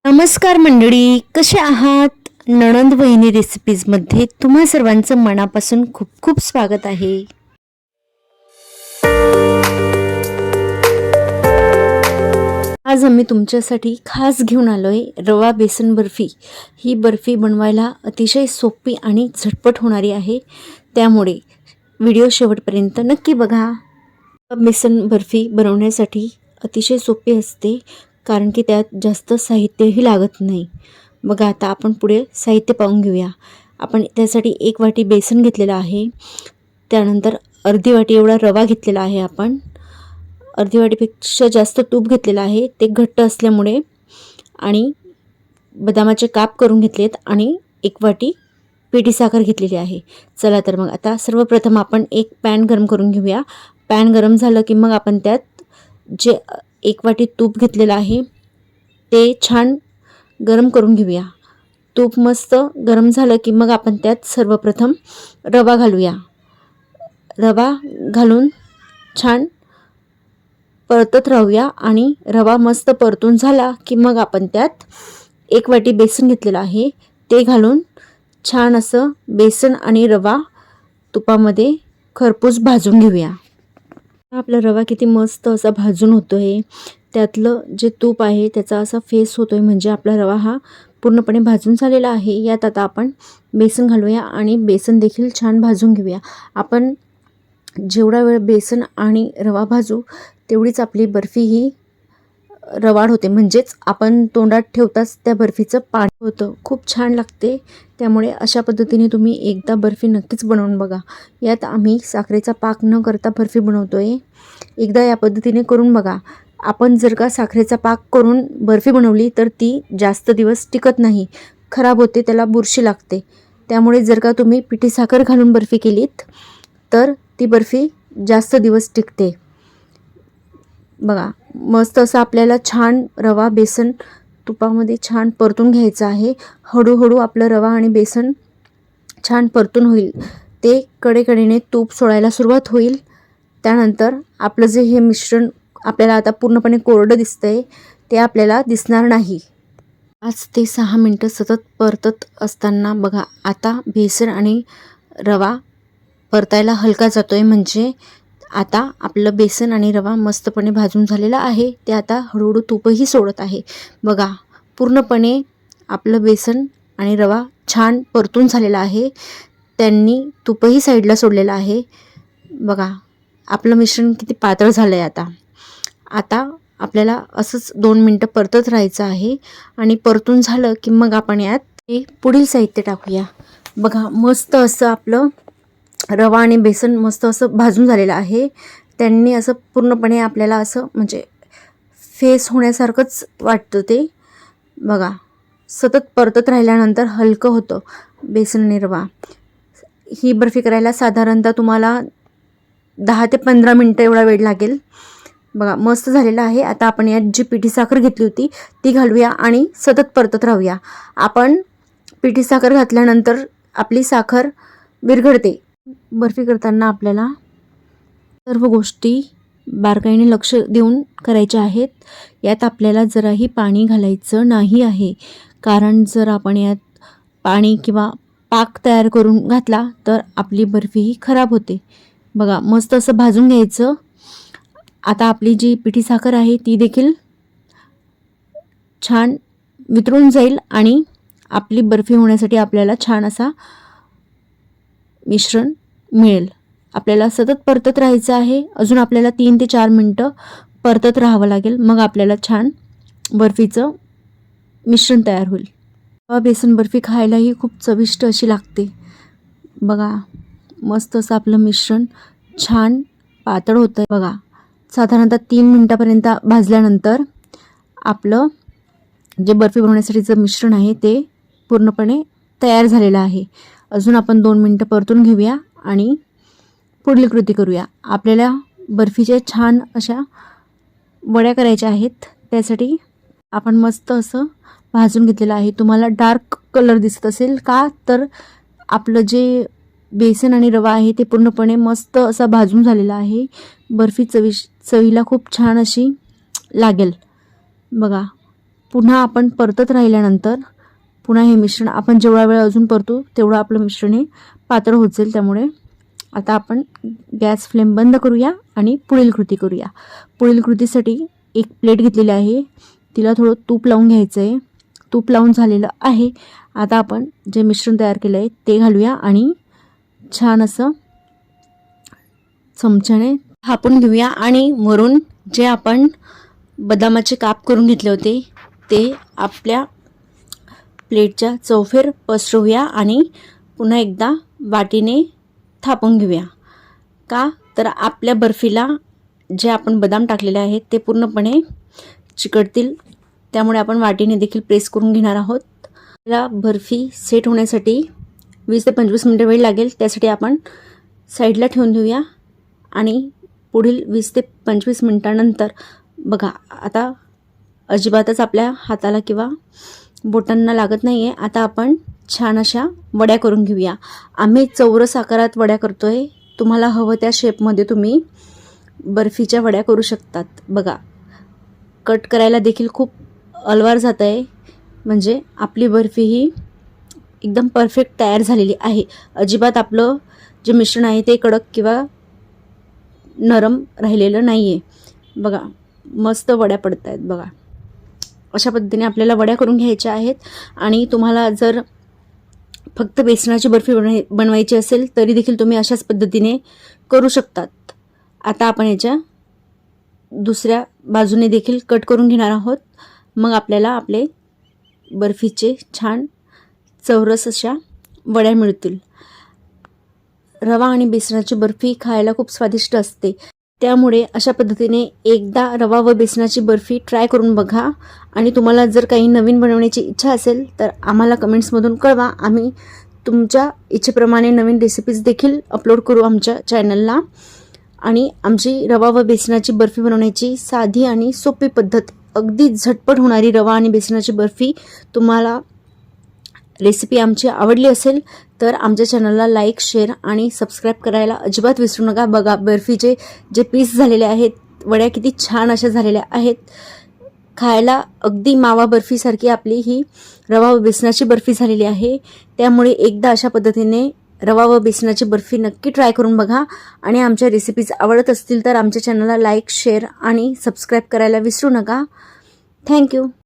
नमस्कार मंडळी, कसे आहात? नणंद वहिनी रेसिपीजमध्ये तुम्हा सर्वांचं मनापासून खूप खूप स्वागत आहे. आज आम्ही तुमच्यासाठी खास घेऊन आलोय रवा बेसन बर्फी. ही बर्फी बनवायला अतिशय सोपी आणि झटपट होणारी आहे, त्यामुळे व्हिडिओ शेवटपर्यंत नक्की बघा. बेसन बर्फी बनवण्यासाठी अतिशय सोपी असते, कारण की त्यात जास्त साहित्यही लागत नाही. बघा, आता आपण पुढे साहित्य पाहून घेऊया. आपण त्यासाठी 1 वाटी बेसन घेतलेलं आहे. त्यानंतर अर्धी वाटी एवढा रवा घेतलेला आहे. आपण अर्धी वाटीपेक्षा जास्त तूप घेतलेलं आहे, ते घट्ट असल्यामुळे. आणि बदामाचे काप करून घेतलेत आणि 1 वाटी पिठी साखर घेतलेली आहे. चला तर मग आता सर्वप्रथम आपण एक पॅन गरम करून घेऊया. पॅन गरम झालं की मग आपण त्यात जे 1 वाटी तूप घेतलेलं आहे ते छान गरम करून घेऊया. तूप मस्त गरम झालं की मग आपण त्यात सर्वप्रथम रवा घालूया. रवा घालून छान परतत राहूया आणि रवा मस्त परतून झाला की मग आपण त्यात 1 वाटी बेसन घेतलेलं आहे ते घालून छान असं बेसन आणि रवा तुपामध्ये खरपूस भाजून घेऊया. आपला रवा किती मस्त असा भाजून होतोय. त्यातलं जे तूप आहे त्याचा असा फेस होतोय, म्हणजे आपला रवा हा पूर्णपणे भाजून झालेला आहे. यात आता आपण बेसन घालूया आणि बेसन देखील छान भाजून घेऊया. आपण जेवढा वेळ बेसन आणि रवा भाजू तेवढीच आपली बर्फी ही रवाळ होते, म्हणजेच आपण तोंडात ठेवताच त्या बर्फीचं पाणी होतं. खूप छान लागते. त्यामुळे अशा पद्धतीने तुम्ही एकदा बर्फी नक्कीच बनवून बघा. यात आम्ही साखरेचा पाक न करता बर्फी बनवतोय. एकदा या पद्धतीने करून बघा. आपण जर का साखरेचा पाक करून बर्फी बनवली तर ती जास्त दिवस टिकत नाही, खराब होते, त्याला बुरशी लागते. त्यामुळे जर का तुम्ही पिठी साखर घालून बर्फी केलीत तर ती बर्फी जास्त दिवस टिकते. बघा, मस्त असं आपल्याला छान रवा बेसन तुपामध्ये छान परतून घ्यायचं आहे. हळूहळू आपलं रवा आणि बेसन छान परतून होईल. ते कडेकडेने तूप सोडायला सुरुवात होईल. त्यानंतर आपलं जे हे मिश्रण आपल्याला आता पूर्णपणे कोरडं दिसतंय ते आपल्याला दिसणार नाही. 5 ते 6 मिनटं सतत परतत असताना बघा, आता बेसन आणि रवा परतायला हलका जातोय, म्हणजे आता आपलं बेसन आणि रवा मस्तपणे भाजून झालेला आहे. ते आता हळूहळू तूपही सोडत आहे. बघा, पूर्णपणे आपलं बेसन आणि रवा छान परतून झालेला आहे. त्यांनी तूपही साईडला सोडलेलं आहे. बघा, आपलं मिश्रण किती पातळ झालं आहे. आता आपल्याला असंच 2 मिनटं परतत राहायचं आहे. आणि परतून झालं की मग आपण यात पुढील साहित्य टाकूया. बघा, मस्त असं आपलं रवा आणि बेसन मस्त असं भाजून झालेलं आहे. त्यांनी असं पूर्णपणे आपल्याला असं म्हणजे फेस होण्यासारखंच वाटतं ते. बघा, सतत परतत राहिल्यानंतर हलकं होतं बेसन आणि रवा. ही बर्फी करायला साधारणतः तुम्हाला 10 ते 15 मिनटं एवढा वेळ लागेल. बघा, मस्त झालेलं आहे. आता आपण यात जी पिठी साखर घेतली होती ती घालूया आणि सतत परतत राहूया. आपण पिठी साखर घातल्यानंतर आपली साखर विरघळते. बर्फी करताना आपल्याला सर्व गोष्टी बारकाईने लक्ष देऊन करायच्या आहेत. यात आपल्याला जराही पाणी घालायचं नाही आहे, कारण जर आपण यात पाणी किंवा पाक तयार करून घातला तर आपली बर्फी ही खराब होते. बघा, मस्त असं भाजून घ्यायचं. आता आपली जी पिठी साखर आहे ती देखील छान वितळून जाईल आणि आपली बर्फी होण्यासाठी आपल्याला छान असा मिश्रण मिळेल. आपल्याला सतत परतत राहायचं आहे. अजून आपल्याला 3 ते 4 मिनटं परतत राहावं लागेल, मग आपल्याला छान बर्फीचं मिश्रण तयार होईल. बेसन बर्फी खायलाही खूप चविष्ट अशी लागते. बघा, मस्त असं आपलं मिश्रण छान पातळ होतं. बघा, साधारणतः 3 मिनटापर्यंत भाजल्यानंतर आपलं जे बर्फी बनवण्यासाठीचं मिश्रण आहे ते पूर्णपणे तयार झालेलं आहे. अजून आपण 2 मिनटं परतून घेऊया आणि पुढील कृती करूया. आपल्याला बर्फीच्या छान अशा वड्या करायच्या आहेत. त्यासाठी आपण मस्त असं भाजून घेतलेलं आहे. तुम्हाला डार्क कलर दिसत असेल का, तर आपलं जे बेसन आणि रवा आहे ते पूर्णपणे मस्त असा भाजून झालेला आहे. बर्फी चवीला खूप छान अशी लागेल. बघा, पुन्हा आपण परतत राहिल्यानंतर पुन्हा हे मिश्रण आपण जेवढा वेळ अजून परतू तेवढं आपलं मिश्रण हे पातळ होत जाईल. त्यामुळे आता आपण गॅस फ्लेम बंद करूया आणि पुढील कृती करूया. पुढील कृतीसाठी एक प्लेट घेतलेली आहे, तिला थोडं तूप लावून घ्यायचं आहे. तूप लावून झालेलं आहे. आता आपण जे मिश्रण तयार केलं आहे ते घालूया आणि छान असं चमच्याने थापून घेऊया आणि वरून जे आपण बदामाचे काप करून घेतले होते ते आपल्या प्लेटच्या चौफेर पसरवूया आणि पुन्हा एकदा वाटीने थापून घेऊया. का तर आपल्या बर्फीला जे आपण बदाम टाकलेले आहेत ते पूर्णपणे चिकटतील, त्यामुळे आपण वाटीने देखील प्रेस करून घेणार आहोत. या बर्फी सेट होण्यासाठी 20 ते 25 मिनिटं वेळ लागेल. त्यासाठी आपण साईडला ठेवून देऊया आणि पुढील 20 ते 25 मिनिटांनंतर बघा आता अजिबातच आपल्या हाताला किंवा बोटांना लागत नाही आहे. आता आपण छान अशा वड्या करून घेऊया. आम्ही चौरस आकारात वड्या करतो आहे, तुम्हाला हवं त्या शेपमध्ये तुम्ही बर्फीच्या वड्या करू शकतात. बघा कट करायला देखील खूप अलवार जात आहे, म्हणजे आपली बर्फी ही एकदम परफेक्ट तयार झालेली आहे. अजिबात आपलं जे मिश्रण आहे ते कडक किंवा नरम राहिलेलं नाही आहे. बघा मस्त वड्या पडत आहेत. बघा अशा पद्धतीने आपल्याला वड्या करून घ्यायच्या आहेत. आणि तुम्हाला जर फक्त बेसनाची बर्फी बनवायची असेल तरी देखील तुम्ही अशाच पद्धतीने करू शकतात. आता आपण याच्या दुसऱ्या बाजूने देखील कट करून घेणार आहोत. मग आपल्याला आपले बर्फीचे छान चौरस अशा वड्या मिळतील. रवा आणि बेसनाची बर्फी खायला खूप स्वादिष्ट असते, त्यामुळे अशा पद्धतीने एकदा रवा व बेसनाची बर्फी ट्राय करून बघा. आणि तुम्हाला जर काही नवीन बनवण्याची इच्छा असेल तर आम्हाला कमेंट्समधून कळवा. आम्ही तुमच्या इच्छेप्रमाणे नवीन रेसिपीज देखील अपलोड करू आमच्या चॅनलला. आणि आमची रवा व बेसनाची बर्फी बनवण्याची साधी आणि सोपी पद्धत, अगदी झटपट होणारी रवा आणि बेसनाची बर्फी, तुम्हाला रेसिपी आमची आवडली असेल तर आमच्या चॅनलला लाईक, शेअर आणि सबस्क्राईब करायला अजिबात विसरू नका. बघा बर्फीचे जे पीस झालेले आहेत, वड्या किती छान अशा झालेल्या आहेत. खायला अगदी मावा बर्फीसारखी आपली ही रवा व बेसनाची बर्फी झालेली आहे. त्यामुळे एकदा अशा पद्धतीने रवा व बेसनाची बर्फी नक्की ट्राय करून बघा. आणि आमच्या रेसिपीज आवडत असतील तर आमच्या चॅनलला लाईक, शेअर आणि सबस्क्राईब करायला विसरू नका. थँक्यू.